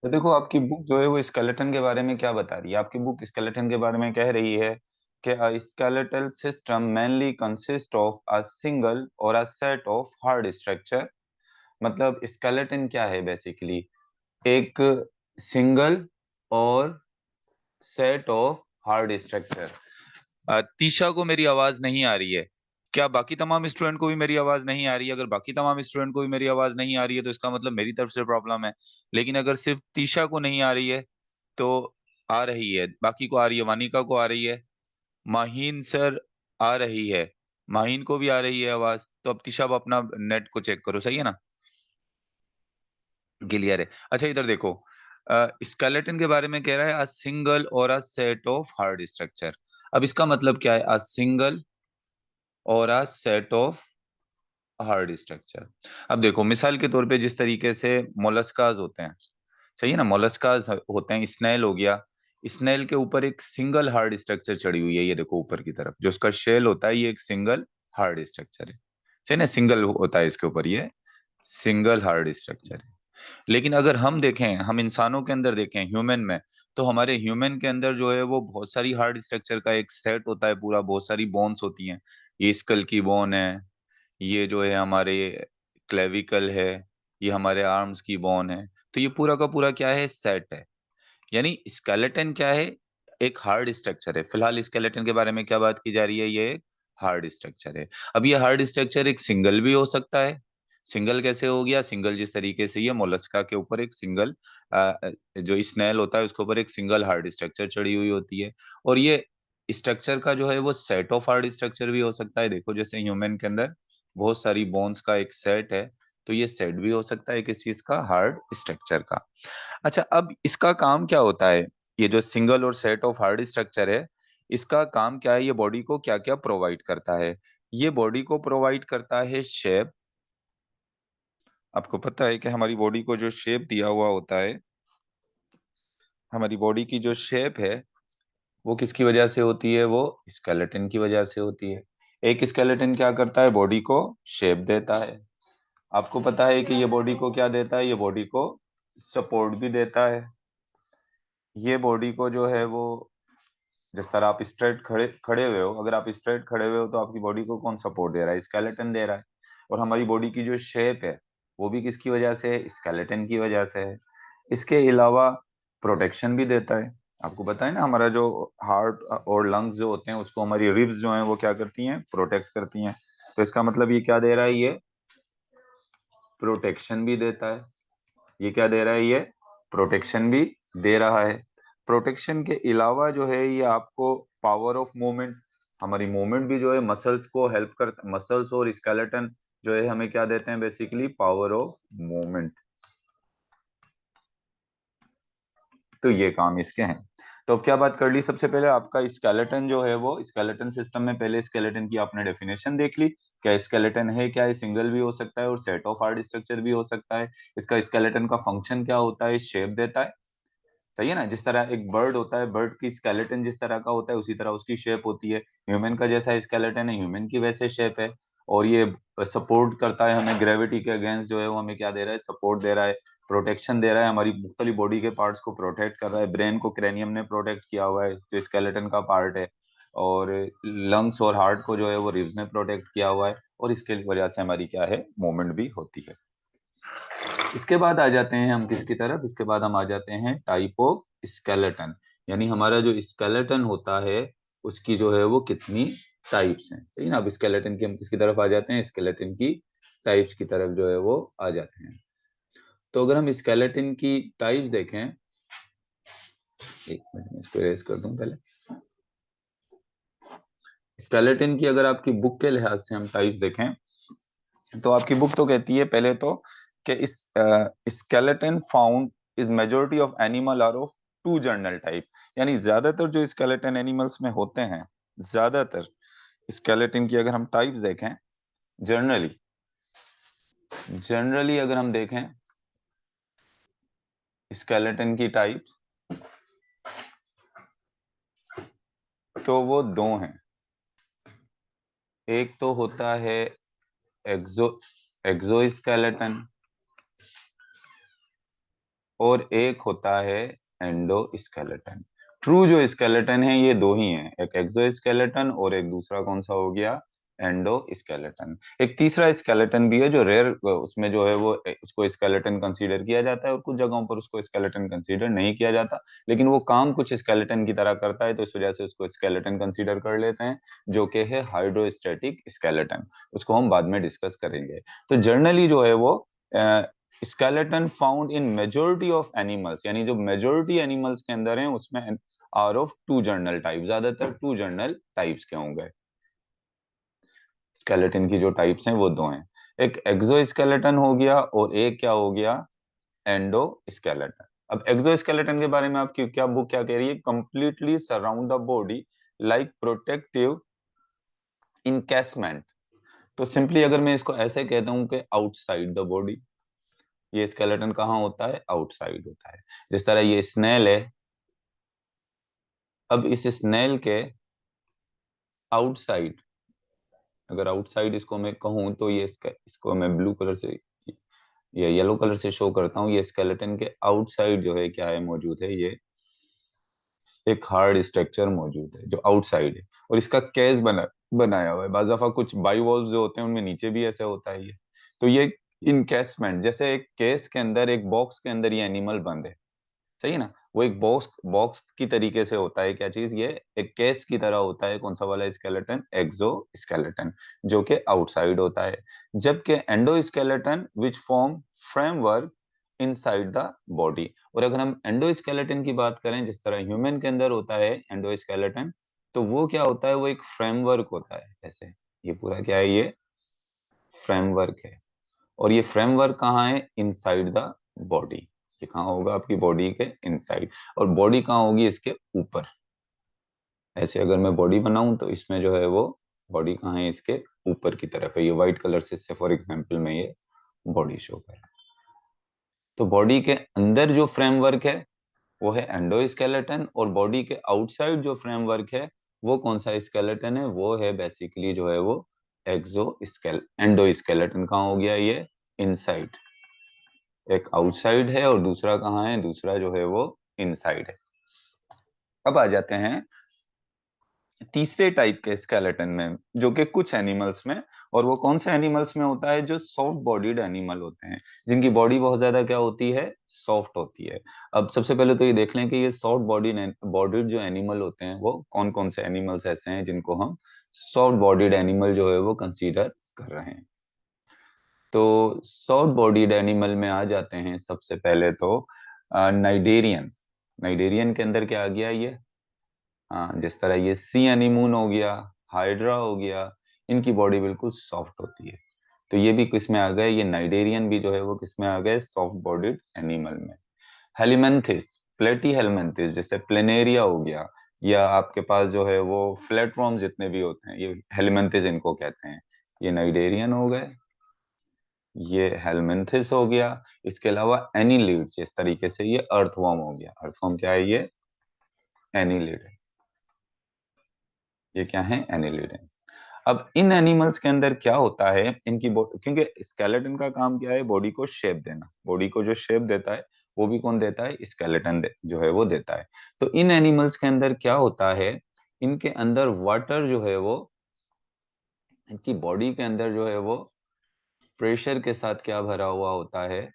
तो देखो आपकी बुक जो है वो स्केलेटन के बारे में क्या बता रही है। आपकी बुक स्केलेटन के बारे में कह रही है कि a skeletal system mainly consist of a single और a set of hard structure. मतलब स्केलेटन क्या है बेसिकली, एक सिंगल और सेट ऑफ हार्ड स्ट्रक्चर। तीशा को मेरी आवाज नहीं आ रही है। क्या बाकी तमाम स्टूडेंट को भी मेरी आवाज नहीं आ रही है? अगर बाकी तमाम स्टूडेंट को भी मेरी आवाज नहीं आ रही है तो इसका मतलब मेरी तरफ से प्रॉब्लम है। लेकिन अगर सिर्फ तीशा को नहीं आ रही है तो आ रही है, बाकी को आ रही है, वानिका को आ रही है, माहीन सर आ रही है, माहीन को भी आ रही है आवाज। तो अब तीशा आप अपना नेट को चेक करो, सही है ना? क्लियर है। अच्छा इधर देखो, स्केलेटन के बारे में कह रहा है अ सिंगल और a set of hard structure. अब इसका मतलब क्या है, अ सिंगल और a set of hard structure. अब देखो मिसाल के तौर पे जिस तरीके से मोलस्कास होते हैं, सही है ना, मोलस्कास होते हैं, स्नेल हो गया, स्नेल के ऊपर एक सिंगल हार्ड स्ट्रक्चर चढ़ी हुई है। ये देखो ऊपर की तरफ जो उसका शेल होता है ये एक सिंगल हार्ड स्ट्रक्चर है, सही ना, सिंगल होता है इसके ऊपर, ये सिंगल हार्ड स्ट्रक्चर है। लेकिन अगर हम देखें, हम इंसानों के अंदर देखें, ह्यूमन में, तो हमारे ह्यूमन के अंदर जो है वो बहुत सारी हार्ड स्ट्रक्चर का एक सेट होता है पूरा, बहुत सारी बोन्स होती हैं। ये स्कल की बोन है, ये जो है हमारे क्लेविकल है, ये हमारे आर्म्स की बोन है। तो ये पूरा का पूरा क्या है, सेट है। यानी स्केलेटन क्या है, एक हार्ड स्ट्रक्चर है। फिलहाल स्केलेटन के बारे में क्या बात की जा रही है, ये एक हार्ड स्ट्रक्चर है। अब ये हार्ड स्ट्रक्चर एक सिंगल भी हो सकता है। सिंगल कैसे हो गया, सिंगल जिस तरीके से ये मोलस्का के ऊपर एक सिंगल, जो स्नेल होता है उसके ऊपर एक सिंगल हार्ड स्ट्रक्चर चढ़ी हुई होती है। और ये स्ट्रक्चर का जो है वो सेट ऑफ हार्ड स्ट्रक्चर भी हो सकता है। देखो जैसे ह्यूमन के अंदर बहुत सारी बोन्स का एक सेट है, तो ये सेट भी हो सकता है किस चीज का, हार्ड स्ट्रक्चर का। अच्छा अब इसका काम क्या होता है, ये जो सिंगल और सेट ऑफ हार्ड स्ट्रक्चर है, इसका काम क्या है, ये बॉडी को क्या क्या प्रोवाइड करता है? ये बॉडी को प्रोवाइड करता है शेप। आपको पता है कि हमारी बॉडी को जो शेप दिया हुआ होता है, हमारी बॉडी की जो शेप है वो किसकी वजह से होती है, वो स्केलेटन की वजह से होती है। एक स्केलेटन क्या करता है, बॉडी को शेप देता है। आपको पता है कि ये बॉडी को क्या देता है, ये बॉडी को सपोर्ट भी देता है। ये बॉडी को जो है वो, जिस तरह आप स्ट्रेट खड़े खड़े हुए हो, अगर आप स्ट्रेट खड़े हुए हो तो आपकी बॉडी को कौन सपोर्ट दे रहा है, स्केलेटन दे रहा है। और हमारी बॉडी की जो शेप है वो भी किसकी वजह से है, स्केलेटन की वजह से है। इसके अलावा प्रोटेक्शन भी देता है। आपको पता है ना, हमारा जो हार्ट और लंग्स जो होते हैं उसको हमारी रिब्स जो हैं वो क्या करती हैं, प्रोटेक्ट करती हैं। तो इसका मतलब ये क्या दे रहा है, ये प्रोटेक्शन भी देता है। ये क्या दे रहा है, ये प्रोटेक्शन भी दे रहा है। प्रोटेक्शन के अलावा जो है ये आपको पावर ऑफ मूवमेंट, हमारी मूवमेंट भी जो है मसल्स को हेल्प करता, मसल्स और स्केलेटन जो है हमें क्या देते हैं, बेसिकली पावर ऑफ मूवमेंट। तो ये काम इसके हैं। तो अब क्या बात कर ली, सबसे पहले आपका स्केलेटन जो है वो, स्केलेटन सिस्टम में पहले स्केलेटन की आपने डेफिनेशन देख ली। क्या स्केलेटन है, क्या है, सिंगल भी हो सकता है और सेट ऑफ हार्ड स्ट्रक्चर भी हो सकता है। इसका स्केलेटन का फंक्शन क्या होता है, शेप देता है, सही है ना। जिस तरह एक बर्ड होता है, बर्ड की स्केलेटन जिस तरह का होता है उसी तरह उसकी शेप होती है। ह्यूमन का जैसा स्केलेटन है, ह्यूमन की वैसे शेप है। और ये सपोर्ट करता है हमें ग्रेविटी के अगेंस्ट, जो है वो हमें क्या दे रहा है, सपोर्ट दे रहा है, प्रोटेक्शन दे रहा है, हमारी मुख्तलिफ बॉडी के पार्ट्स को प्रोटेक्ट कर रहा है। ब्रेन को क्रेनियम ने प्रोटेक्ट किया हुआ है जो स्केलेटन का पार्ट है। और लंग्स और हार्ट को जो है वो रिब्स ने प्रोटेक्ट किया हुआ है। और इसके वजह से हमारी क्या है, मूवमेंट भी होती है। इसके बाद आ जाते हैं हम किसकी तरफ, इसके बाद हम आ जाते हैं टाइप ऑफ स्केलेटन। यानी हमारा जो स्केलेटन होता है उसकी जो है वो कितनी टाइप्स हैं, सही ना। अब स्केलेटन की हम किसकी तरफ आ जाते हैं, स्केलेटन की टाइप्स की तरफ जो है वो आ जाते हैं। तो अगर हम स्केलेटन की टाइप्स देखें, एक मिनट में इसको इरेज कर दूं पहले। स्केलेटन की अगर आपकी बुक के लिहाज से हम टाइप्स देखें तो आपकी बुक तो कहती है पहले तो कि इस skeleton found is majority of animal are of two general type. यानी ज्यादातर जो स्केलेटन एनिमल्स में होते हैं, ज्यादातर स्केलेटन की अगर हम टाइप्स देखें, जनरली जनरली अगर हम देखें स्केलेटन की टाइप, तो वो दो हैं। एक तो होता है एक्सो एक्सोस्केलेटन, और एक होता है एंडोस्केलेटन। ट्रू जो स्केलेटन है ये दो ही हैं, एक एक्सोस्केलेटन और एक दूसरा कौन सा हो गया, एंडोस्केलेटन। एक तीसरा स्केलेटन भी है जो रेयर, उसमें जो है वो उसको स्केलेटन कंसीडर किया जाता है और कुछ जगहों पर उसको स्केलेटन कंसीडर नहीं किया जाता, लेकिन वो काम कुछ स्केलेटन की तरह करता है तो इस वजह से उसको स्केलेटन कंसीडर कर लेते हैं, जो कि है हाइड्रोस्टैटिक स्केलेटन। उसको हम बाद में डिस्कस करेंगे। तो जर्नली जो है वो skeleton found in majority of animals, यानी जो मेजोरिटी एनिमल्स के अंदर है उसमें are of two general type, ज्यादातर टू जर्नल टाइप्स के होंगे। स्केलेटन की जो टाइप्स हैं वो दो हैं, एक एक्सोस्केलेटन हो गया और एक क्या हो गया, एंडोस्केलेटन। अब एक्सोस्केलेटन के बारे में आपकी क्या बुक क्या कह रही है, completely surround the body like protective encasement. तो सिंपली अगर मैं इसको ऐसे कहता हूं कि आउटसाइड द बॉडी, ये स्केलेटन कहाँ होता है, आउटसाइड होता है। जिस तरह ये स्नेल है, अब इस स्नेल के आउटसाइड, अगर आउटसाइड इसको मैं कहूं तो ये इसको मैं ब्लू कलर से या येलो कलर से शो करता हूँ, ये स्केलेटन के आउटसाइड जो है क्या है, मौजूद है ये एक हार्ड स्ट्रक्चर मौजूद है जो आउटसाइड है, और इसका केस बनाया हुआ है। बाज़ दफा कुछ बाइवॉल्व्स जो होते हैं उनमें नीचे भी ऐसे होता है ये। तो ये इनकेसमेंट, जैसे एक केस के अंदर, एक बॉक्स के अंदर ये एनिमल बंद है, सही है ना, वो एक बॉक्स बॉक्स की तरीके से होता है, क्या चीज, ये एक केस की तरह होता है। कौन सा वाला स्केलेटन, एक्सो स्केलेटन, जो कि आउटसाइड होता है। जबकि endoskeleton which form framework inside the body. और अगर हम एंडोस्केलेटन की बात करें, जिस तरह ह्यूमन के अंदर होता है एंडोस्केलेटन, तो वो क्या होता है, वो एक फ्रेमवर्क होता है ऐसे। ये पूरा क्या है, ये फ्रेमवर्क है। और ये फ्रेमवर्क कहाँ है, इनसाइड द बॉडी। ये कहाँ होगा, आपकी बॉडी के इनसाइड। और बॉडी कहाँ होगी, इसके ऊपर। ऐसे अगर मैं बॉडी बनाऊं तो इसमें जो है वो बॉडी कहाँ है, इसके ऊपर की तरफ है। ये व्हाइट कलर से इससे फॉर एग्जांपल मैं ये बॉडी शो कर रहा हूं। तो बॉडी के अंदर जो फ्रेमवर्क है वो है एंडोस्केलेटन, और बॉडी के आउटसाइड जो फ्रेमवर्क है वो कौन सा स्केलेटन है, वो है बेसिकली जो है वो एक्सो एंडोस्केलेटन। कहाँ हो गया ये, इनसाइड। एक आउटसाइड है और दूसरा कहाँ है, दूसरा जो है वो इनसाइड है। अब आ जाते हैं तीसरे टाइप के स्केलेटन में, जो कि कुछ एनिमल्स में, और वो कौन से एनिमल्स में होता है, जो सॉफ्ट बॉडीड एनिमल होते हैं, जिनकी बॉडी बहुत ज्यादा क्या होती है, सॉफ्ट होती है। अब सबसे पहले तो ये देख लें कि ये सॉफ्ट बॉडीड जो एनिमल होते हैं वो कौन कौन से एनिमल्स ऐसे हैं जिनको हम सॉफ्ट बॉडीड एनिमल जो है वो कंसीडर कर रहे हैं। तो सॉफ्ट बॉडीड एनिमल में आ जाते हैं सबसे पहले तो नाइडेरियन। नाइडेरियन के अंदर क्या आ गया ये, हाँ, जिस तरह ये सी एनीमून हो गया, हाइड्रा हो गया, इनकी बॉडी बिल्कुल सॉफ्ट होती है। तो ये भी किस में आ गए, ये नाइडेरियन भी जो है वो किस में आ गए, सॉफ्ट बॉडीड एनिमल में। हेलिमेंथिस, प्लेटी हेलमेंथिस, जैसे प्लेनेरिया हो गया, या आपके पास जो है वो फ्लैटवर्म जितने भी होते हैं, ये हेलिमेंथिस इनको कहते हैं। ये नाइडेरियन हो गए, ये हेलमेंथिस हो गया। इसके अलावा एनीलिड्स, इस तरीके से ये अर्थवर्म हो गया। अर्थवर्म क्या है, ये एनीलिड है। ये क्या है, एनीलिड है। अब इन एनिमल्स के अंदर क्या होता है, इनकी क्योंकि स्केलेटन का काम क्या है, बॉडी को शेप देना। बॉडी को जो शेप देता है वो भी कौन देता है, स्केलेटन जो है वो देता है। तो इन एनिमल्स के अंदर क्या होता है, इनके अंदर वाटर जो है वो, इनकी बॉडी के अंदर जो है वो प्रेशर के साथ क्या भरा हुआ होता है,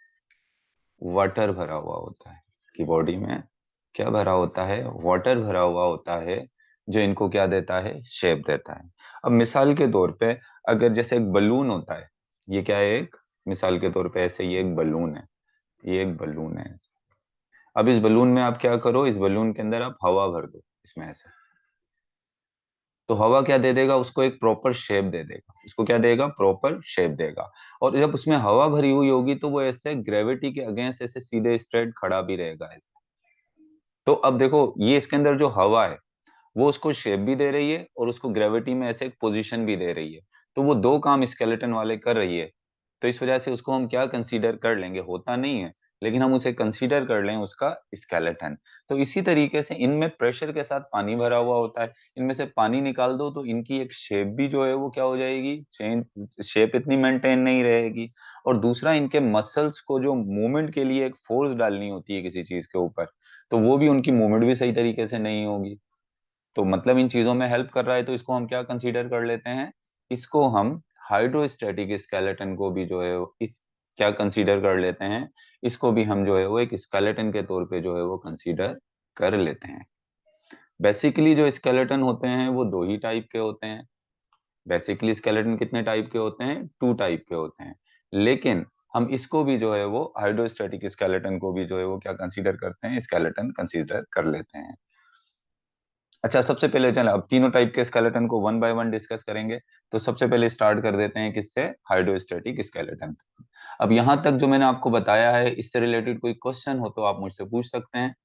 वाटर भरा हुआ होता है। कि बॉडी में क्या भरा होता है, वाटर भरा हुआ होता है, जो इनको क्या देता है, शेप देता है। अब मिसाल के तौर पे, अगर जैसे एक बलून होता है, ये क्या है, एक मिसाल के तौर पे ऐसे ये एक बलून है, ये एक बलून है। अब इस बलून में आप क्या करो, इस बलून के अंदर आप हवा भर दो इसमें ऐसे, तो हवा क्या दे देगा, उसको एक प्रॉपर शेप दे देगा। उसको क्या देगा, प्रॉपर शेप देगा। और जब उसमें हवा भरी हुई होगी तो वो ऐसे ग्रेविटी के अगेंस्ट ऐसे सीधे स्ट्रेट खड़ा भी रहेगा ऐसे। तो अब देखो, ये इसके अंदर जो हवा है वो उसको शेप भी दे रही है और उसको ग्रेविटी में ऐसे एक पोजीशन भी दे रही है। तो वो दो काम स्केलेटन वाले कर रही है। तो इस वजह से उसको हम क्या कंसीडर कर लेंगे, होता नहीं है लेकिन हम उसे कंसीडर कर लें उसका स्केलेटन। तो इसी तरीके से इनमें प्रेशर के साथ पानी भरा हुआ होता है, इनमें से पानी निकाल दो तो इनकी एक शेप भी जो है वो क्या हो जाएगी, चेंज, शेप इतनी मेंटेन नहीं रहेगी। और दूसरा, इनके मसल्स को जो मूवमेंट के लिए एक फोर्स डालनी होती है किसी चीज के ऊपर, तो वो भी उनकी मूवमेंट भी सही तरीके से नहीं होगी। तो मतलब इन चीजों में हेल्प कर रहा है, तो इसको हम क्या कंसीडर कर लेते हैं, इसको हम हाइड्रोस्टैटिक स्केलेटन को भी जो है इस क्या कंसीडर कर लेते हैं, इसको भी हम जो है वो एक स्केलेटन के तौर पे जो है वो कंसीडर कर लेते हैं। बेसिकली जो स्केलेटन होते हैं वो दो ही टाइप के होते हैं। बेसिकली स्केलेटन कितने टाइप के होते हैं, टू टाइप के होते हैं। लेकिन हम इसको भी जो है वो हाइड्रोस्टैटिक स्केलेटन को भी जो है वो क्या कंसीडर करते हैं, स्केलेटन कंसीडर कर लेते हैं। अच्छा, सबसे पहले चलो अब तीनों टाइप के स्केलेटन को वन बाय वन डिस्कस करेंगे। तो सबसे पहले स्टार्ट कर देते हैं किससे, हाइड्रोस्टैटिक स्केलेटन। अब यहाँ तक जो मैंने आपको बताया है, इससे रिलेटेड कोई क्वेश्चन हो तो आप मुझसे पूछ सकते हैं।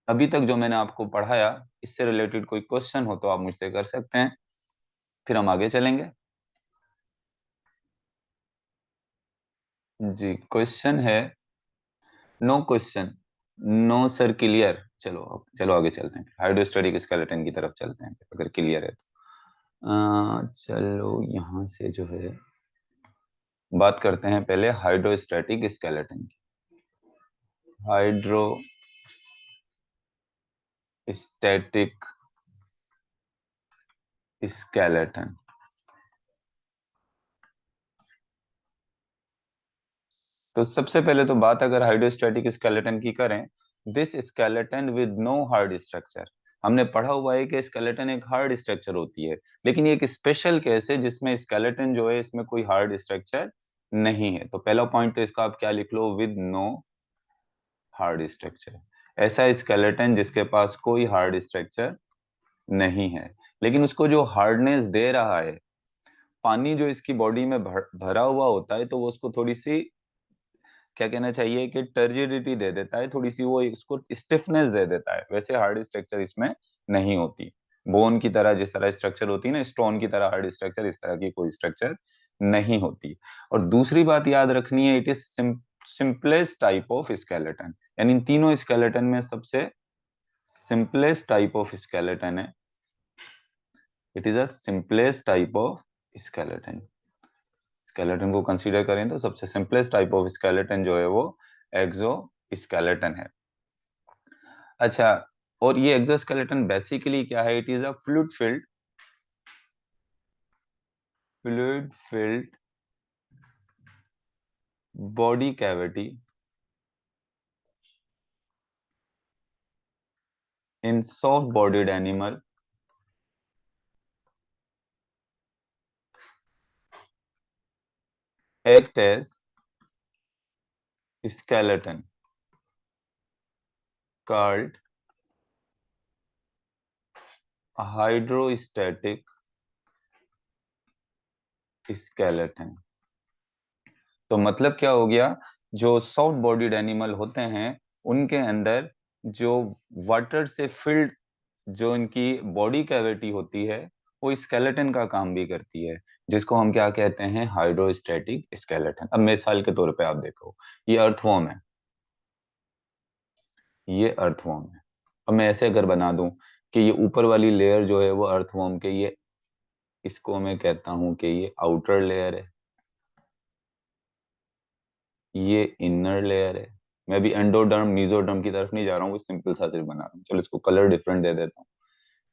अभी तक जो मैंने आपको पढ़ाया, इससे रिलेटेड कोई क्वेश्चन हो तो आप मुझसे कर सकते हैं, फिर हम आगे चलेंगे। जी, क्वेश्चन है, no question, no sir, clear. चलो चलो आगे चलते हैं, हाइड्रोस्टैटिक स्केलेटन की तरफ चलते हैं अगर क्लियर है तो। चलो यहाँ से जो है बात करते हैं पहले हाइड्रोस्टैटिक स्केलेटन की। Hydrostatic skeleton. तो सबसे पहले तो बात अगर हाइड्रोस्टैटिक स्केलेटन की करें, this skeleton with no hard structure. हमने पढ़ा हुआ है कि स्केलेटन एक हार्ड स्ट्रक्चर होती है, लेकिन ये एक स्पेशल केस है जिसमें स्केलेटन जो है इसमें कोई हार्ड स्ट्रक्चर नहीं है। तो पहला पॉइंट तो इसका आप क्या लिख लो, विद नो हार्ड स्ट्रक्चर। ऐसा स्केलेटन जिसके पास कोई हार्ड स्ट्रक्चर नहीं है, लेकिन उसको जो हार्डनेस दे रहा है, पानी जो इसकी बॉडी में भरा हुआ होता है, तो वो उसको थोड़ी सी क्या कहना चाहिए कि टर्जिडिटी दे देता है, थोड़ी सी वो इसको स्टिफनेस दे देता है। वैसे हार्ड स्ट्रक्चर इसमें नहीं होती, बोन की तरह जिस तरह स्ट्रक्चर होती है ना, स्टोन की तरह हार्ड स्ट्रक्चर, इस तरह की कोई स्ट्रक्चर नहीं होती। और दूसरी बात याद रखनी है, it is simplest type of skeleton, यानी इन तीनों स्केलेटन में सबसे सिंपलेस्ट टाइप ऑफ स्केलेटन है। It is a simplest type of skeleton. Skeleton को कंसीडर करें तो सबसे सिंपलेस्ट टाइप ऑफ स्केलेटन जो है वो एक्सो स्केलेटन है। अच्छा, और ये एक्सोस्केलेटन बेसिकली क्या है, it is a fluid filled body cavity in soft bodied animal act as skeleton called hydrostatic skeleton। तो मतलब क्या हो गया, जो सॉफ्ट बॉडीड एनिमल होते हैं उनके अंदर जो वाटर से फिल्ड जो इनकी बॉडी कैविटी होती है, वो स्केलेटन का काम भी करती है, जिसको हम क्या कहते हैं, हाइड्रोस्टैटिक स्केलेटन। अब मिसाल के तौर पे आप देखो, ये अर्थवॉर्म है, ये अर्थवॉर्म है। अब मैं ऐसे अगर बना दूं कि ये ऊपर वाली लेयर जो है वो अर्थवॉर्म के, ये इसको मैं कहता हूं कि ये आउटर लेयर है, ये इनर लेयर है। मैं भी एंडोडर्म मीजोडर्म की तरफ नहीं जा रहा हूँ, सिंपल सा सिर्फ बना रहा हूँ। चलो इसको कलर डिफरेंट दे देता हूँ,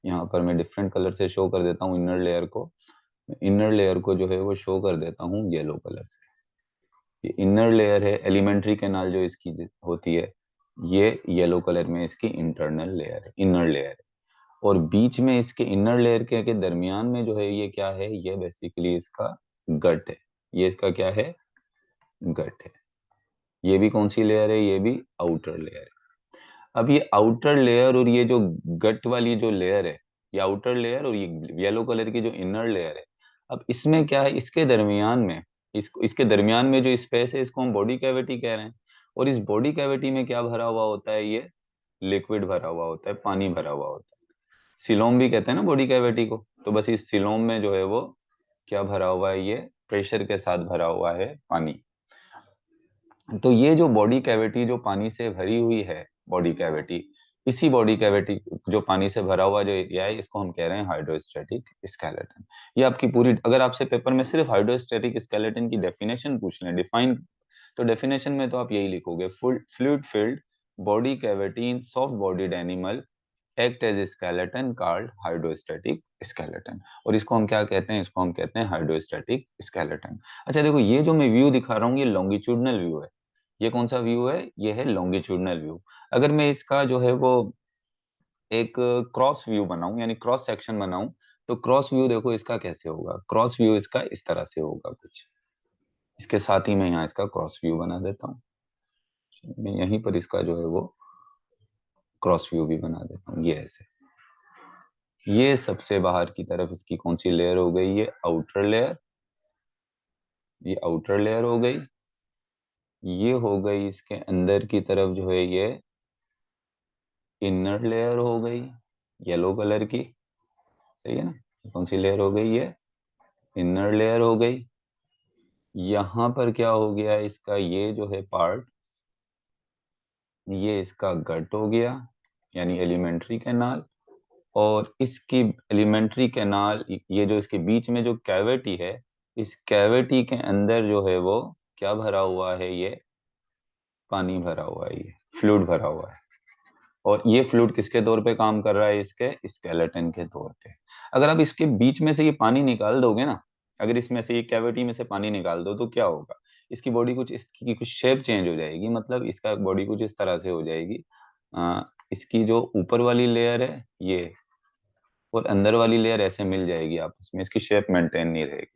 यहाँ पर मैं डिफरेंट कलर से शो कर देता हूँ इनर लेयर को। इनर लेयर को जो है वो शो कर देता हूँ येलो कलर से। ये इनर लेयर है, एलिमेंट्री कैनाल जो इसकी होती है, ये येलो कलर में इसकी इंटरनल लेयर है, इनर लेयर है। और बीच में इसके इनर लेयर के दरमियान में जो है ये क्या है, ये बेसिकली इसका गट है। ये इसका क्या है, गट है। ये भी कौन सी लेयर है, ये भी आउटर लेयर है। अब ये आउटर लेयर और ये जो गट वाली जो लेयर है, ये आउटर लेयर और ये येलो कलर की जो इनर लेयर है, अब इसमें क्या है, इसके दरमियान में, इसके दरमियान में जो स्पेस है, इसको हम बॉडी कैविटी कह रहे हैं। और इस बॉडी कैविटी में क्या भरा हुआ होता है, ये लिक्विड भरा हुआ होता है, पानी भरा हुआ होता है। सिलोम भी कहते हैं ना बॉडी कैविटी को। तो बस इस सिलोम में जो है वो क्या भरा हुआ है, ये प्रेशर के साथ भरा हुआ है पानी। तो ये जो बॉडी कैविटी जो पानी से भरी हुई है, बॉडी कैविटी, इसी बॉडी कैविटी जो पानी से भरा हुआ जो एरिया है, इसको हम कह रहे हैं हाइड्रोस्टैटिक स्केलेटन। ये आपकी पूरी, अगर आपसे पेपर में सिर्फ हाइड्रोस्टैटिक स्केलेटन की डेफिनेशन पूछ लें, डिफाइन, तो डेफिनेशन में तो आप यही लिखोगे, fluid filled body cavity in soft bodied animal act as skeleton called hydrostatic skeleton. और इसको हम क्या कहते हैं, इसको हम कहते हैं हाइड्रोस्टैटिक स्केलेटन। अच्छा देखो, ये जो मैं व्यू दिखा रहा हूँ ये लॉन्गिट्यूडनल व्यू है। ये कौन सा व्यू है, ये है लॉन्गिट्यूडनल व्यू। अगर मैं इसका जो है वो एक क्रॉस व्यू बनाऊं, यानी क्रॉस सेक्शन बनाऊं, तो क्रॉस व्यू देखो इसका कैसे होगा, क्रॉस व्यू इसका इस तरह से होगा कुछ। इसके साथ ही मैं यहाँ इसका क्रॉस व्यू बना देता हूँ। मैं यहीं पर इसका जो है वो क्रॉस व्यू भी बना देता हूँ, ये ऐसे। ये सबसे बाहर की तरफ इसकी कौन सी लेयर हो गई, ये आउटर लेयर, ये आउटर लेयर हो गई। ये हो गई इसके अंदर की तरफ जो है ये इनर लेयर हो गई, येलो कलर की, सही है ना। कौन सी लेयर हो गई, ये इनर लेयर हो गई। यहाँ पर क्या हो गया इसका, ये जो है पार्ट, ये इसका गट हो गया, यानी एलिमेंट्री कैनाल। और इसकी एलिमेंट्री कैनाल, ये जो इसके बीच में जो कैविटी है, इस कैविटी के अंदर जो है वो क्या भरा हुआ है, ये पानी भरा हुआ है, ये फ्लूइड भरा हुआ है। और ये फ्लूइड किसके तौर पे काम कर रहा है, इसके स्केलेटन के तौर पे। अगर आप इसके बीच में से ये पानी निकाल दोगे ना, अगर इसमें से ये कैविटी में से पानी निकाल दो तो क्या होगा, इसकी बॉडी कुछ, इसकी कुछ शेप चेंज हो जाएगी, मतलब इसका बॉडी कुछ इस तरह से हो जाएगी। इसकी जो ऊपर वाली लेयर है ये, और अंदर वाली लेयर ऐसे मिल जाएगी आपस में, इसकी शेप मेंटेन नहीं रहेगी।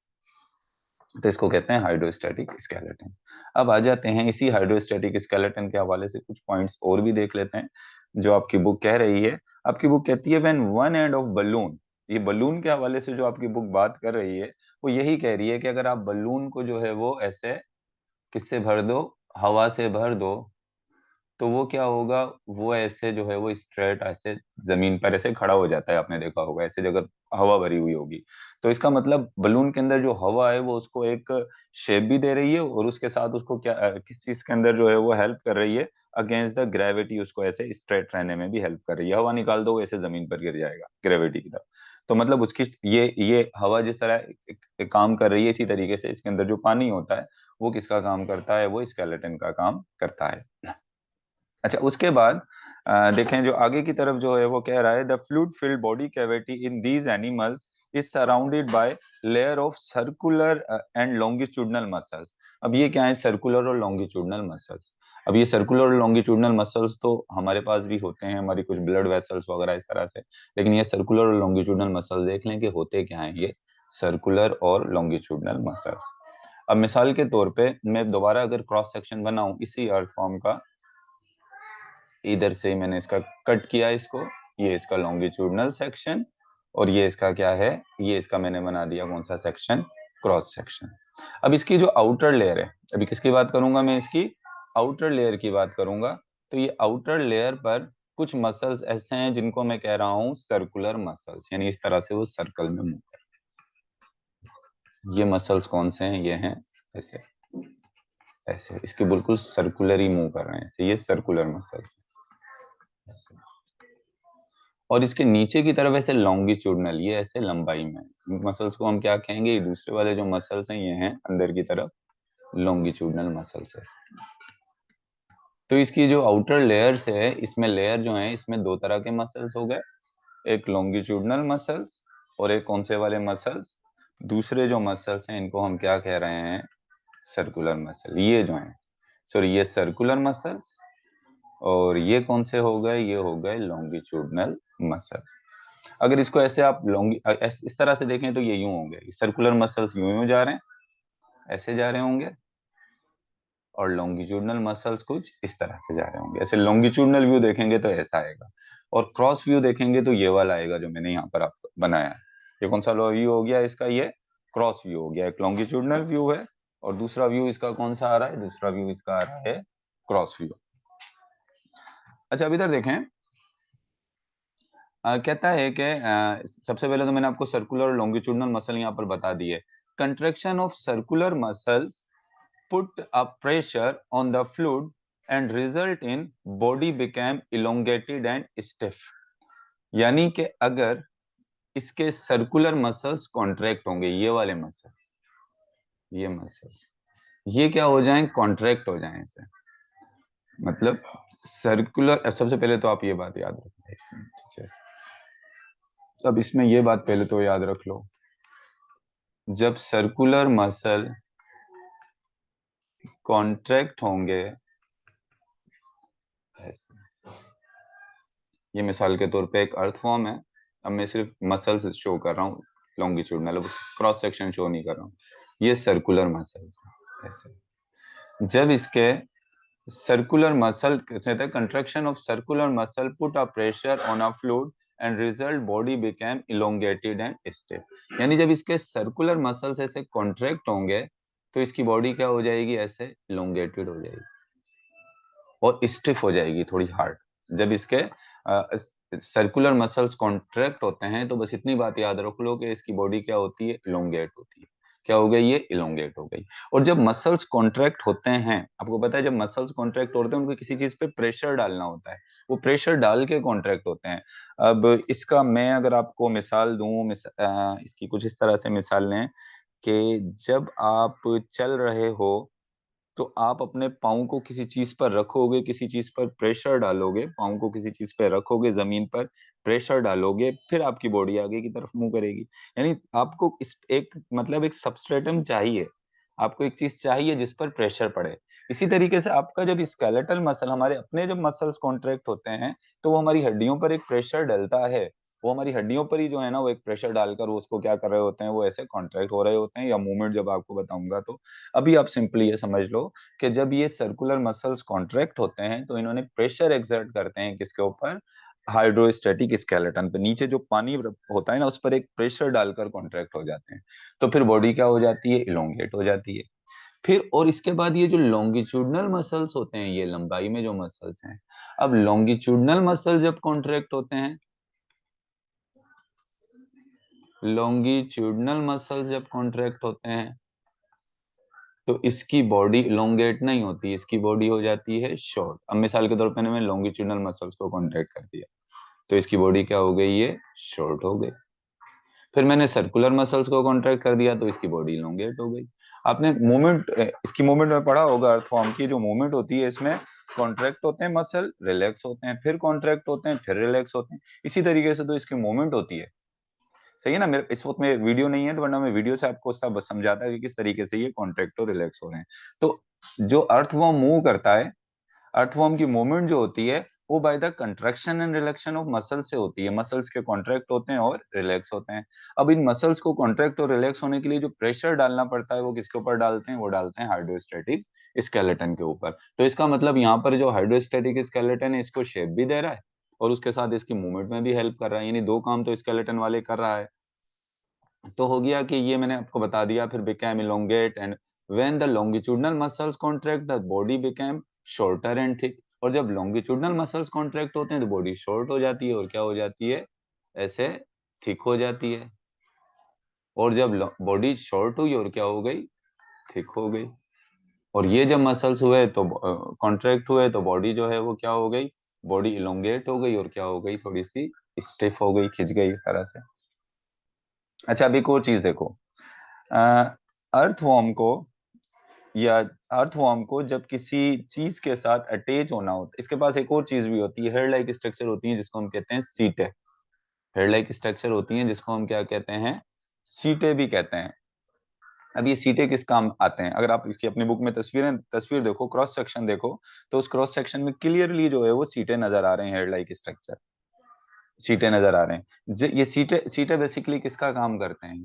तो इसको कहते हैं हाइड्रोस्टैटिक स्केलेटन। अब आ जाते हैं इसी हाइड्रोस्टैटिक स्केलेटन के हवाले से कुछ पॉइंट्स और भी देख लेते हैं जो आपकी बुक कह रही है। आपकी बुक कहती है when one end of balloon, ये बलून के हवाले से जो आपकी बुक बात कर रही है वो यही कह रही है कि अगर आप बलून को जो है वो ऐसे किससे भर दो, हवा से भर दो, तो वो क्या होगा, वो ऐसे जो है वो स्ट्रेट ऐसे जमीन पर ऐसे खड़ा हो जाता है, आपने देखा होगा ऐसे जगह हवा भरी हुई होगी। तो इसका मतलब बलून के अंदर जो हवा है वो उसको एक शेप भी दे रही है, और उसके साथ उसको क्या किस चीज के अंदर जो है वो हेल्प कर रही है, अगेंस्ट द ग्रेविटी, उसको ऐसे स्ट्रेट रहने में भी हेल्प कर रही है। हवा निकाल दो वो ऐसे जमीन पर गिर जाएगा ग्रेविटी की तरफ। तो मतलब उसकी ये हवा जिस तरह एक काम कर रही है, इसी तरीके से इसके अंदर जो पानी होता है वो किसका काम करता है, वो स्केलेटन का काम करता है। अच्छा, उसके बाद देखें जो आगे की तरफ जो है वो कह रहा है the fluid filled body cavity in these animals is surrounded by layer of circular and longitudinal muscles. अब ये क्या है, सर्कुलर और लॉन्गिट्यूडनल मसल्स। अब ये सर्कुलर और लॉन्गिट्यूडनल मसल्स तो हमारे पास भी होते हैं, हमारी कुछ ब्लड वेसल्स वगैरह इस तरह से, लेकिन ये सर्कुलर और लॉन्गिट्यूडनल मसल्स देख लें कि होते क्या हैं, ये सर्कुलर और लॉन्गिट्यूडनल मसल्स। अब मिसाल के तौर पे मैं दोबारा अगर क्रॉस सेक्शन बनाऊं इसी अर्थ फॉर्म का, इधर से मैंने इसका कट किया इसको, ये इसका लॉन्गिट्यूडनल सेक्शन, और ये इसका क्या है, ये इसका मैंने बना दिया कौन सा सेक्शन, क्रॉस सेक्शन। अब इसकी जो आउटर लेयर है, अभी किसकी बात करूंगा मैं, इसकी आउटर लेयर की बात करूंगा। तो ये आउटर लेयर पर कुछ मसल्स ऐसे हैं जिनको मैं कह रहा हूं सर्कुलर मसल्स, यानी इस तरह से वो सर्कल में मूव कर। ये मसल्स कौन से हैं, ये हैं ऐसे, ऐसे इसके बिल्कुल सर्कुलर ही मूव कर रहे हैं ऐसे, ये सर्कुलर मसल्स। और इसके नीचे की तरफ ऐसे लॉन्गिट्यूडनल, ये ऐसे लंबाई में मसल्स को हम क्या कहेंगे, ये दूसरे वाले जो मसल्स हैं ये हैं अंदर की तरफ लॉन्गिट्यूडनल मसल्स है। तो इसकी जो आउटर लेयर्स है, इसमें लेयर जो है इसमें दो तरह के मसल्स हो गए, एक लॉन्गिट्यूडनल मसल्स और एक कौन से वाले मसल्स, दूसरे जो मसल्स हैं इनको हम क्या कह रहे हैं, सर्कुलर मसल। ये जो है, सॉरी, ये सर्कुलर मसल्स, और ये कौन से हो गए, ये हो गए लॉन्गिट्यूडनल मसल। अगर इसको ऐसे आप इस तरह से देखें तो ये यूं होंगे, सर्कुलर मसल्स यूं यूं जा रहे हैं, ऐसे जा रहे होंगे, और लॉन्गिट्यूडनल मसल्स कुछ इस तरह से जा रहे होंगे। ऐसे लॉन्गिट्यूडनल व्यू देखेंगे तो ऐसा आएगा, और क्रॉस व्यू देखेंगे तो ये वाला आएगा जो मैंने यहाँ पर आपको बनाया है। ये कौन सा व्यू हो गया इसका, ये क्रॉस व्यू हो गया। एक लॉन्गिट्यूडनल व्यू है और दूसरा व्यू इसका कौन सा आ रहा है, दूसरा व्यू इसका आ रहा है क्रॉस व्यू। अच्छा, अब इधर देखें, कहता है कि सबसे पहले तो मैंने आपको सर्कुलर और लॉन्गिट्यूडनल मसल यहाँ पर बता दिए। Contraction of circular muscles put a pressure on the fluid and result in body became elongated and stiff। यानी कि अगर इसके सर्कुलर मसल्स कॉन्ट्रैक्ट होंगे, ये वाले मसल्स, ये मसल्स, ये क्या हो जाएं, कॉन्ट्रैक्ट हो जाएं इसे, मतलब सर्कुलर। सबसे पहले तो आप ये बात याद रखो, अब इसमें ये बात पहले तो याद रख लो, जब सर्कुलर मसल कॉन्ट्रैक्ट होंगे ऐसे, ये मिसाल के तौर पे एक अर्थ फॉर्म है, अब मैं सिर्फ मसल्स शो कर रहा हूँ लॉन्गिट्यूडनल, क्रॉस सेक्शन शो नहीं कर रहा हूँ, ये सर्कुलर मसल्स ऐसे। जब इसके सर्कुलर मसल कहते हैं contraction of circular muscle put a pressure on a fluid and result body became elongated and stiff. यानी जब इसके सर्कुलर मसल्स ऐसे कॉन्ट्रैक्ट होंगे तो इसकी बॉडी क्या हो जाएगी, ऐसे इलोंगेटेड हो जाएगी और स्टिफ हो जाएगी, थोड़ी हार्ड। जब इसके सर्कुलर मसल्स कॉन्ट्रैक्ट होते हैं तो बस इतनी बात याद रख लो कि इसकी बॉडी क्या होती है, इलोंगेट होती है। क्या हो गई, ये इलोंगेट हो गई। और जब मसल्स कॉन्ट्रैक्ट होते हैं, आपको पता है जब मसल्स कॉन्ट्रैक्ट होते हैं उनको किसी चीज पे प्रेशर डालना होता है, वो प्रेशर डाल के कॉन्ट्रैक्ट होते हैं। अब इसका मैं अगर आपको मिसाल दूं, इसकी कुछ इस तरह से मिसाल लें कि जब आप चल रहे हो तो आप अपने पाँव को किसी चीज पर रखोगे, किसी चीज पर प्रेशर डालोगे, पाँव को किसी चीज पर रखोगे, जमीन पर प्रेशर डालोगे, फिर आपकी बॉडी आगे की तरफ मूव करेगी। यानी आपको इस एक मतलब एक सबस्ट्रेटम चाहिए, आपको एक चीज चाहिए जिस पर प्रेशर पड़े। इसी तरीके से आपका जब स्केलेटल मसल, हमारे अपने जब मसल्स कॉन्ट्रैक्ट होते हैं तो वो हमारी हड्डियों पर एक प्रेशर डलता है, वो हमारी हड्डियों पर ही जो है ना वो एक प्रेशर डालकर वो उसको क्या कर रहे होते हैं, वो ऐसे कॉन्ट्रैक्ट हो रहे होते हैं, या मूवमेंट जब आपको बताऊंगा तो। अभी आप सिंपली ये समझ लो कि जब ये सर्कुलर मसल्स कॉन्ट्रैक्ट होते हैं तो इन्होंने प्रेशर एक्सर्ट करते हैं किसके ऊपर, हाइड्रोस्टैटिक स्केलेटन पे, नीचे जो पानी होता है ना उस पर एक प्रेशर डालकर कॉन्ट्रैक्ट हो जाते हैं, तो फिर बॉडी क्या हो जाती है, इलोंगेट हो जाती है। फिर और इसके बाद ये जो लॉन्गिट्यूडनल मसल्स होते हैं, ये लंबाई में जो मसल्स हैं, अब लॉन्गिट्यूडनल मसल जब कॉन्ट्रैक्ट होते हैं, लॉन्गिट्यूडनल मसल्स जब कॉन्ट्रैक्ट होते हैं तो इसकी बॉडी इलोंगेट नहीं होती, इसकी बॉडी हो जाती है शॉर्ट। अब मिसाल के तौर पर मैंने लॉन्गिट्यूडनल मसल्स को कॉन्ट्रैक्ट कर दिया तो इसकी बॉडी क्या हो गई, ये शॉर्ट हो गई। फिर मैंने सर्कुलर मसल्स को कॉन्ट्रैक्ट कर दिया तो इसकी बॉडी इलोंगेट हो गई। आपने मूवमेंट, इसकी मूवमेंट में पढ़ा होगा, अर्थ फॉर्म की जो मूवमेंट होती है इसमें कॉन्ट्रैक्ट होते हैं मसल, रिलैक्स होते हैं, फिर कॉन्ट्रैक्ट होते हैं, फिर रिलैक्स होते हैं। इसी तरीके से तो इसकी मूवमेंट होती है, सही है ना। मेरे इस वक्त में वीडियो नहीं है तो वरना मैं वीडियो से आपको सब समझाता कि किस तरीके से ये कॉन्ट्रैक्ट और रिलैक्स हो रहे हैं। तो जो अर्थवर्म मूव करता है, अर्थवर्म की मूवमेंट जो होती है वो by the contraction and रिलैक्शन of muscle से होती है। मसल्स के कॉन्ट्रैक्ट होते हैं और रिलैक्स होते हैं। अब इन मसल्स को कॉन्ट्रैक्ट और रिलैक्स होने के लिए जो प्रेशर डालना पड़ता है वो किसके ऊपर डालते हैं, वो डालते हैं हाइड्रोस्टैटिक स्केलेटन के ऊपर। तो इसका मतलब यहाँ पर जो हाइड्रोस्टैटिक स्केलेटन है इसको शेप भी दे रहा है और उसके साथ इसकी मूवमेंट में भी हेल्प कर रहा है, यानी दो काम तो स्केलेटन वाले कर रहा है। तो हो गया कि ये मैंने आपको बता दिया। फिर became elongate and when the longitudinal muscles contract the body became shorter and thick। और जब longitudinal muscles contract होते हैं तो बॉडी शॉर्ट हो जाती है और क्या हो जाती है, ऐसे थिक हो जाती है। और जब बॉडी शॉर्ट हुई और क्या हो गई, थिक हो गई। और ये जब मसल्स हुए तो कॉन्ट्रैक्ट हुए तो बॉडी जो है वो क्या हो गई, बॉडी इलोंगेट हो गई और क्या हो गई, थोड़ी सी स्टिफ हो गई, खिंच गई इस तरह से। अच्छा अब एक और चीज देखो, अर्थवॉर्म को या अर्थवॉर्म को जब किसी चीज के साथ अटैच होना होता है, इसके पास एक और चीज भी होती है, हेयर लाइक स्ट्रक्चर होती है जिसको हम कहते हैं सीटे। हेयर लाइक स्ट्रक्चर होती है जिसको हम क्या कहते हैं, सीटे भी कहते हैं। अब ये सीटे किस काम आते हैं, अगर आप इसकी अपनी बुक में तस्वीर देखो, क्रॉस सेक्शन देखो, तो उस क्रॉस सेक्शन में क्लियरली जो है वो सीटे नजर आ रहे हैं, हेयर लाइक स्ट्रक्चर सीटे नजर आ रहे हैं। ये सीटे सीटे बेसिकली किसका काम करते हैं,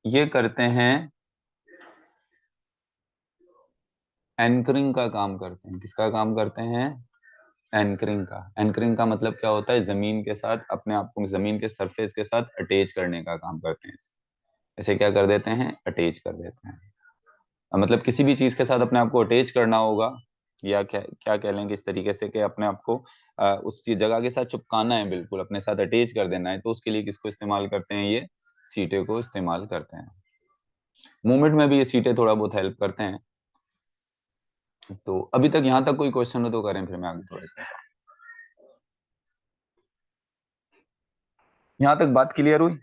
ये करते हैं एंकरिंग का काम करते हैं। किसका काम करते हैं, एंकरिंग का। एंकरिंग का मतलब क्या होता है, जमीन के साथ अपने आप को, जमीन के सरफेस के साथ अटैच करने का काम करते हैं। ऐसे क्या कर देते हैं, अटैच कर देते हैं। मतलब किसी भी चीज के साथ अपने आप को अटैच करना होगा, या क्या क्या कह लेंगे इस तरीके से कि अपने आप को उस चीज जगह के साथ चिपकाना है, बिल्कुल अपने साथ अटैच कर देना है, तो उसके लिए किसको इस्तेमाल करते हैं, ये सीटे को इस्तेमाल करते हैं। मूवमेंट में भी ये सीटें थोड़ा बहुत हेल्प करते हैं। तो अभी तक यहाँ तक कोई क्वेश्चन हो तो करें, फिर मैं आगे थोड़ा सा। यहाँ तक बात क्लियर हुई?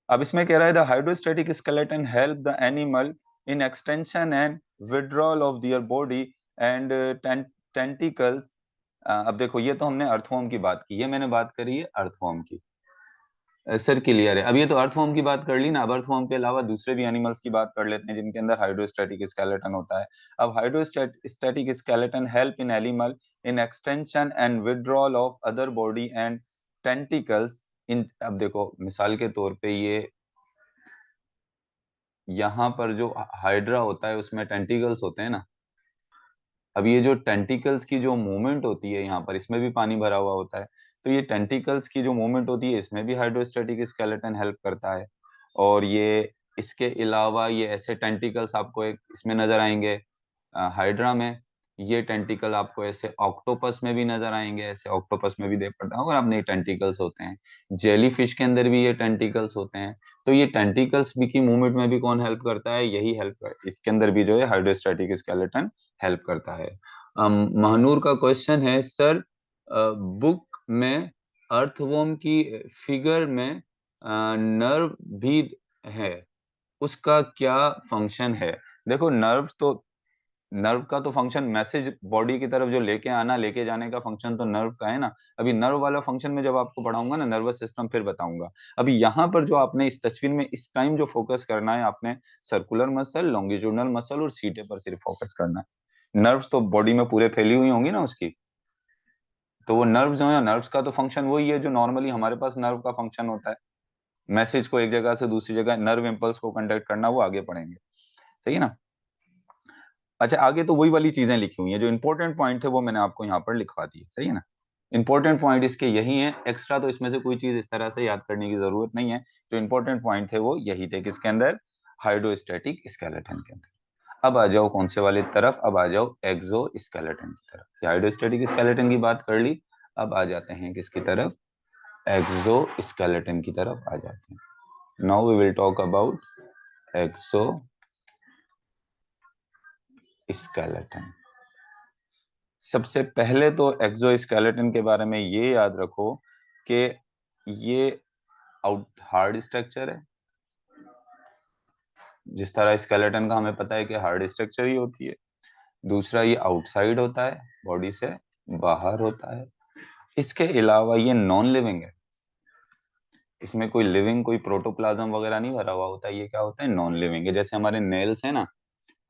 अब इसमें कह रहा है the hydrostatic skeleton help the animal in extension and withdrawal of their body and tentacles. अब देखो, ये तो हमने अर्थवॉर्म की बात की, ये मैंने बात करी है अर्थवॉर्म की। सर क्लियर है? अब ये तो अर्थवॉर्म की बात कर ली ना, अब अर्थवॉर्म के अलावा दूसरे भी एनिमल्स की बात कर लेते हैं जिनके अंदर हाइड्रोस्टैटिक स्केलेटन होता है। अब hydrostatic skeleton help in animal in extension and withdrawal of other body and tentacles in. अब देखो मिसाल के तौर पे ये यहाँ पर जो हाइड्रा होता है उसमें टेंटिकल्स होते हैं ना। अब ये जो टेंटिकल्स की जो मूवमेंट होती है, यहाँ पर इसमें भी पानी भरा हुआ होता है, तो ये टेंटिकल्स की जो मूवमेंट होती है इसमें भी हाइड्रोस्टैटिक स्केलेटन हेल्प करता है। और ये इसके अलावा ये ऐसे टेंटिकल्स आपको एक इसमें नजर आएंगे हाइड्रा में। ये टेंटिकल आपको ऐसे ऑक्टोपस में भी नजर आएंगे, ऐसे ऑक्टोपस में भी देख पड़ता होगा आपने, टेंटिकल्स होते हैं। जेलीफिश के अंदर भी ये टेंटिकल्स होते हैं। तो ये टेंटिकल्स भी की मूवमेंट में भी कौन हेल्प करता है? यही हेल्प कर, इसके अंदर भी जो है हाइड्रोस्टैटिक स्केलेटन हेल्प करता है। महानूर का क्वेश्चन है सर, बुक में अर्थवॉर्म की फिगर में नर्व भी है, उसका क्या फंक्शन है? देखो नर्व का तो फंक्शन मैसेज बॉडी की तरफ जो लेके आना, लेके जाने का फंक्शन तो नर्व का है ना। अभी नर्व वाला फंक्शन में जब आपको पढ़ाऊंगा ना नर्वस सिस्टम, फिर बताऊंगा। अभी यहाँ पर जो आपने इस तस्वीर में इस टाइम जो फोकस करना है आपने, सर्कुलर मसल, लॉन्गिट्यूडनल मसल और सीटे पर सिर्फ फोकस करना है। नर्व्स तो बॉडी में पूरे फैली हुई होंगी ना उसकी। तो वो नर्व जो है, नर्व्स का तो फंक्शन वही है जो नॉर्मली हमारे पास नर्व का फंक्शन होता है, मैसेज को एक जगह से दूसरी जगह, नर्व इम्पल्स को कंडक्ट करना। वो आगे पढ़ेंगे, सही है ना। अच्छा, आगे तो वही वाली चीजें लिखी हुई हैं, जो इंपॉर्टेंट पॉइंट थे वो मैंने आपको यहाँ पर लिखवा दिए, सही है ना। इंपॉर्टेंट पॉइंट इसके यही है, एक्स्ट्रा तो इसमें से कोई चीज इस तरह से याद करने की जरूरत नहीं है। जो इंपॉर्टेंट पॉइंट थे वो यही थे, किसके अंदर? हाइड्रोस्टैटिक स्केलेटन के अंदर। अब आ जाओ कौन से वाली तरफ, अब आ जाओ एक्सो स्केलेटन की तरफ। हाइड्रोस्टैटिक स्केलेटन की बात कर ली, अब आ जाते हैं किसकी तरफ? एक्सो स्केलेटन की तरफ आ जाते हैं। Now we will talk about exoskeleton. सबसे पहले तो एक्सोस्केलेटन के बारे में ये याद रखो कि ये आउट हार्ड स्ट्रक्चर है। जिस तरह स्केलेटन का हमें पता है कि हार्ड स्ट्रक्चर ही होती है। दूसरा, ये आउटसाइड होता है, बॉडी से बाहर होता है। इसके अलावा ये नॉन लिविंग है, इसमें कोई लिविंग, कोई प्रोटोप्लाज्म वगैरह नहीं भरा हुआ होता है। ये क्या होता है? नॉन लिविंग है। जैसे हमारे नेल्स है ना,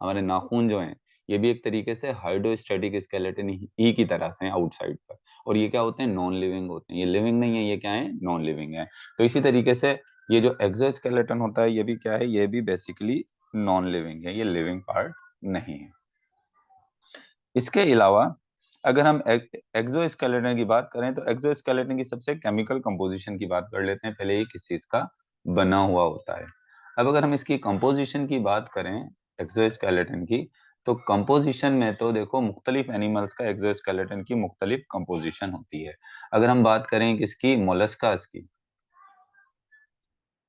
हमारे नाखून जो हैं, ये भी एक तरीके से हाइड्रोस्टैटिक स्केलेटन ही की तरह से हैं आउटसाइड पर। और ये क्या होते हैं? नॉन लिविंग होते हैं। ये लिविंग नहीं है, ये क्या है? नॉन लिविंग है। तो इसी तरीके से ये जो एक्सोस्केलेटन होता है ये भी क्या है? ये भी बेसिकली नॉन लिविंग है, ये लिविंग पार्ट नहीं है। इसके अलावा अगर हम एक्सोस्केलेटन की बात करें तो एक्सोस्केलेटन की सबसे केमिकल कंपोजिशन की बात कर लेते हैं। पहले ये किस चीज का बना हुआ होता है। अब अगर हम इसकी कंपोजिशन की बात करें एक्सोस्केलेटन की, तो कंपोजिशन में तो देखो मुख्तलिफ एनिमल्स का एक्सोस्केलेटन की मुख्तलिफ कंपोजिशन होती है। अगर हम बात करें किसकी? मोलस्कास की।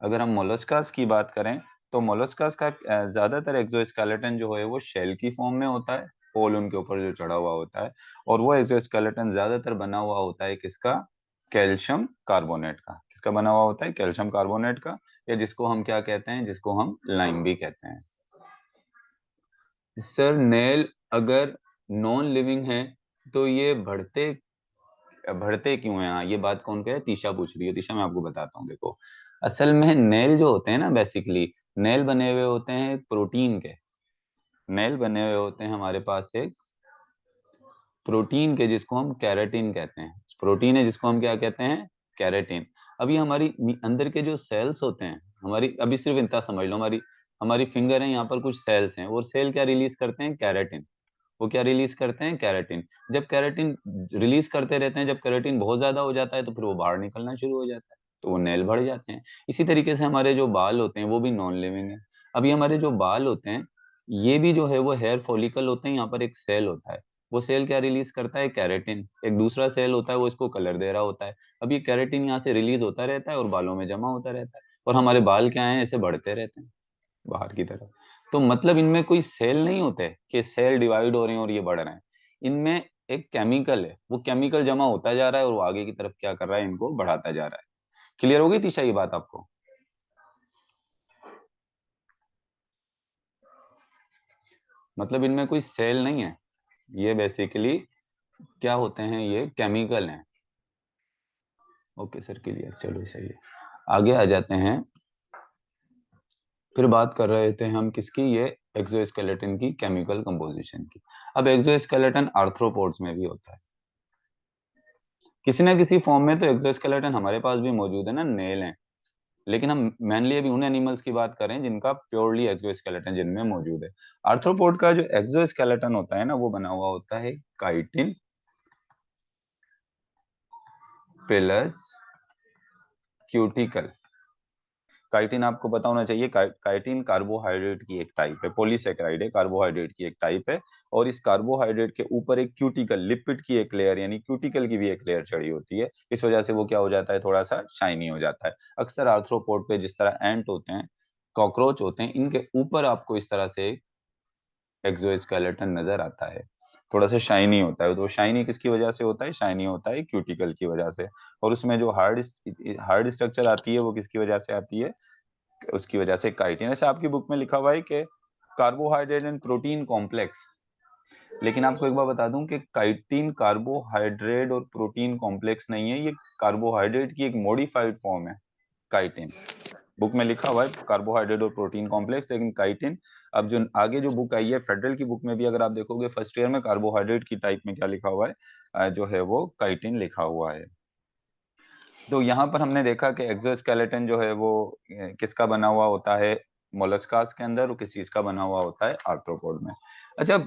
अगर हम मोलस्कास की बात करें तो मोलस्कास का ज्यादातर एक्सोस्केलेटन जो है वो शेल की फॉर्म में होता है, फॉल उनके ऊपर जो चढ़ा हुआ होता है। और वो एक्सोस्केलेटन ज्यादातर बना हुआ होता है किसका? कैल्शियम कार्बोनेट का। किसका बना हुआ होता है? कैल्शियम कार्बोनेट का, या जिसको हम क्या कहते हैं? जिसको हम लाइम भी कहते हैं। सर नेल अगर नॉन लिविंग है तो ये बढ़ते बढ़ते क्यों हैं? हाँ, ये बात कौन कहे? तीशा पूछ रही है। तीशा मैं आपको बताता हूँ, देखो असल में नेल जो होते हैं ना, बेसिकली नेल बने हुए होते हैं प्रोटीन के। नेल बने हुए होते हैं हमारे पास एक प्रोटीन के, जिसको हम कैरेटिन कहते हैं। प्रोटीन है जिसको हम क्या कहते हैं? कैरेटिन। अभी हमारी अंदर के जो सेल्स होते हैं हमारी, अभी सिर्फ इतना समझ लो, हमारी हमारी फिंगर है, यहाँ पर कुछ सेल्स हैं, और सेल क्या रिलीज करते हैं? कैरेटिन। वो क्या रिलीज करते हैं? कैरेटिन। जब कैरेटिन रिलीज करते रहते हैं, जब कैरेटिन बहुत ज्यादा हो जाता है तो फिर वो बाहर निकलना शुरू हो जाता है, तो वो नेल बढ़ जाते हैं। इसी तरीके से हमारे जो बाल होते हैं वो भी नॉन लिविंग है। अभी हमारे जो बाल होते हैं ये भी जो है वो हेयर फॉलिकल होते हैं, यहाँ पर एक सेल होता है। वो सेल क्या रिलीज करता है? कैरेटिन। एक दूसरा सेल होता है वो इसको कलर दे रहा होता है। अब ये कैरेटिन यहाँ से रिलीज होता रहता है और बालों में जमा होता रहता है। और हमारे बाल क्या हैं, ऐसे बढ़ते रहते हैं बाहर की तरफ। तो मतलब इनमें कोई सेल नहीं होते कि सेल डिवाइड हो रहे हैं और ये बढ़ रहे हैं। इनमें एक केमिकल है, वो केमिकल जमा होता जा रहा है और वो आगे की तरफ क्या कर रहा है, इनको बढ़ाता जा रहा है। क्लियर हो गई तीशा ये बात आपको? मतलब इनमें कोई सेल नहीं है, ये बेसिकली क्या होते हैं, ये केमिकल हैं। ओके सर, क्लियर, चलो सही है। आगे आ जाते हैं। फिर बात कर रहे थे हम किसकी, ये एक्सोस्केलेटन की केमिकल कंपोजिशन की। अब एक्सोस्केलेटन आर्थ्रोपोड्स में भी होता है किसी ना किसी फॉर्म में। तो एक्सोस्केलेटन हमारे पास भी मौजूद है ना, नेल है। लेकिन हम मेनली अभी उन एनिमल्स की बात करें जिनका प्योरली एक्सोस्केलेटन जिनमें मौजूद है। आर्थ्रोपोड का जो एक्सोस्केलेटन होता है ना, वो बना हुआ होता है काइटिन प्लस क्यूटिकल। काइटिन आपको पता होना चाहिए, काइटिन कार्बोहाइड्रेट की एक टाइप है, पॉलीसेकेराइड है, कार्बोहाइड्रेट की एक टाइप है। और इस कार्बोहाइड्रेट के ऊपर एक क्यूटिकल लिपिड की एक लेयर, यानी क्यूटिकल की भी एक लेयर चढ़ी होती है। इस वजह से वो क्या हो जाता है, थोड़ा सा शाइनी हो जाता है। अक्सर आर्थ्रोपोड पे जिस तरह एंट होते हैं, कॉकरोच होते हैं, इनके ऊपर आपको इस तरह से एक्सोस्केलेटन नजर आता है, थोड़ा सा शाइनी होता है। तो शाइनी किसकी वजह से होता है, शाइनी होता है क्यूटिकल की वजह से। और उसमें जो हार्ड स्ट्रक्चर आती है वो किसकी वजह से आती है, उसकी वजह से काइटिन। ऐसे आपकी बुक में लिखा हुआ है कि कार्बोहाइड्रेट एंड प्रोटीन कॉम्प्लेक्स। लेकिन आपको एक बार बता दूं कि काइटिन कार्बोहाइड्रेट और प्रोटीन कॉम्प्लेक्स नहीं है, ये कार्बोहाइड्रेट की एक मॉडिफाइड फॉर्म है काइटिन। बुक में लिखा हुआ है कार्बोहाइड्रेट और प्रोटीन कॉम्प्लेक्स, लेकिन काइटिन, अब जो आगे जो बुक आई है फेडरल की बुक में भी अगर आप देखोगे फर्स्ट ईयर में कार्बोहाइड्रेट की टाइप में क्या लिखा हुआ है, जो है वो काइटिन लिखा हुआ है। तो यहाँ पर हमने देखा कि एक्सोस्केलेटन जो है वो किसका बना हुआ होता है, मोलस्कास के अंदर, और किस चीज का बना हुआ होता है, आर्थ्रोपोड में। अच्छा,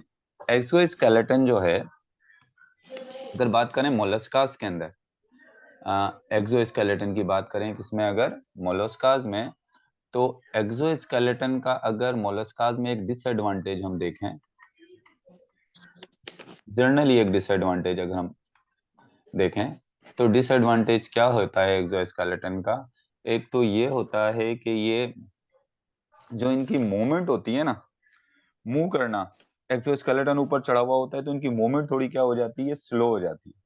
एक्सोस्केलेटन जो है, अगर बात करें मोलस्कास के अंदर, एक्सोस्केलेटन की बात करें किसमें, अगर मोलस्कास में, तो एक्सोस्केलेटन का अगर मोलस्कास में एक डिसएडवांटेज हम देखें, जनरली एक डिसएडवांटेज अगर हम देखें, तो डिसएडवांटेज क्या होता है एक्सोस्केलेटन का। एक तो ये होता है कि ये जो इनकी मूवमेंट होती है ना, मूव करना, एक्सोस्केलेटन ऊपर चढ़ा हुआ होता है तो इनकी मूवमेंट थोड़ी क्या हो जाती है, स्लो हो जाती है।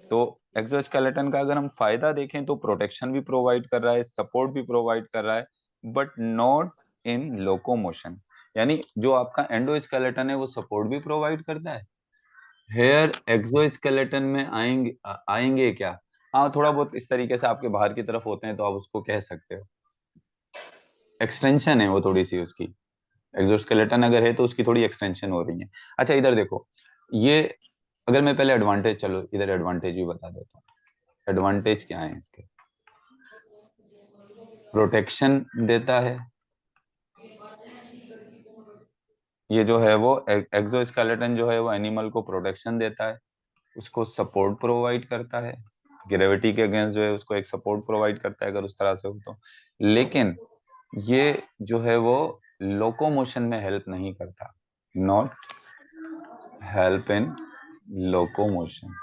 तो एक्सोस्केलेटन का अगर हम फायदा देखें तो प्रोटेक्शन भी प्रोवाइड कर रहा है, सपोर्ट भी प्रोवाइड कर रहा है, बट नॉट इन लोकोमोशन। यानी जो आपका एंडोस्केलेटन है वो सपोर्ट भी प्रोवाइड करता है, हेयर एक्सोस्केलेटन में आएंगे क्या, हाँ थोड़ा बहुत इस तरीके से आपके बाहर की तरफ होते हैं, तो आप उसको कह सकते हो एक्सटेंशन है वो थोड़ी सी उसकी। एक्सोस्केलेटन अगर है तो उसकी थोड़ी एक्सटेंशन हो रही है। अच्छा इधर देखो, ये अगर मैं पहले एडवांटेज, चलो इधर एडवांटेज भी बता देता हूँ। एडवांटेज क्या है इसके, प्रोटेक्शन देता है, ये जो है वो एक्सोस्केलेटन जो है वो एनिमल को प्रोटेक्शन देता है, उसको सपोर्ट प्रोवाइड करता है, ग्रेविटी के अगेंस्ट जो है उसको एक सपोर्ट प्रोवाइड करता है अगर उस तरह से हो तो। लेकिन ये जो है वो लोकोमोशन में हेल्प नहीं करता, not help in locomotion,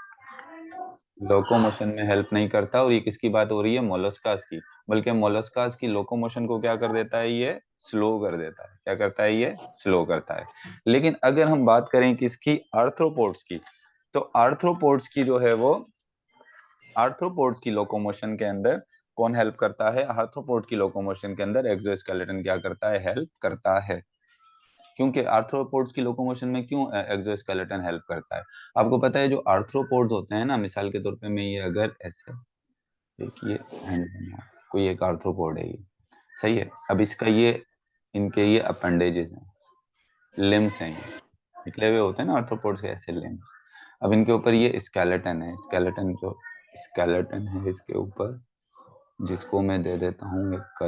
locomotion में हेल्प नहीं करता। और ये किसकी बात हो रही है, मोलस्कास की। बल्कि मोलस्कास की लोकोमोशन को क्या कर देता है, ये स्लो कर देता है। क्या करता है, ये स्लो करता है। लेकिन अगर हम बात करें किसकी, आर्थ्रोपोड्स की, तो आर्थ्रोपोड्स की जो है वो, आर्थ्रोपोड्स की लोकोमोशन के अंदर कौन हेल्प करता है, आर्थ्रोपोड की लोकोमोशन के अंदर एक्सोस्केलेटन क्या करता है, हेल्प करता है। क्योंकि आर्थ्रोपोड्स की लोकोमोशन में क्यों एक्सोस्केलेटन हेल्प करता है, आपको पता है जो आर्थ्रोपोड्स होते हैं ना, मिसाल के तौर पे मैं ये अगर ऐसे, देखिए हैंड बना, कोई एक आर्थ्रोपोड है ये, सही है। अब इसका ये, इनके ये अपेंडेजेस हैं, लिम्स हैं, ये निकले हुए होते हैं ना आर्थ्रोपोड्स के ऐसे लिम्स। अब इनके ऊपर ये स्केलेटन है, स्केलेटन जो स्केलेटन है इसके ऊपर, जिसको मैं दे देता हूँ एक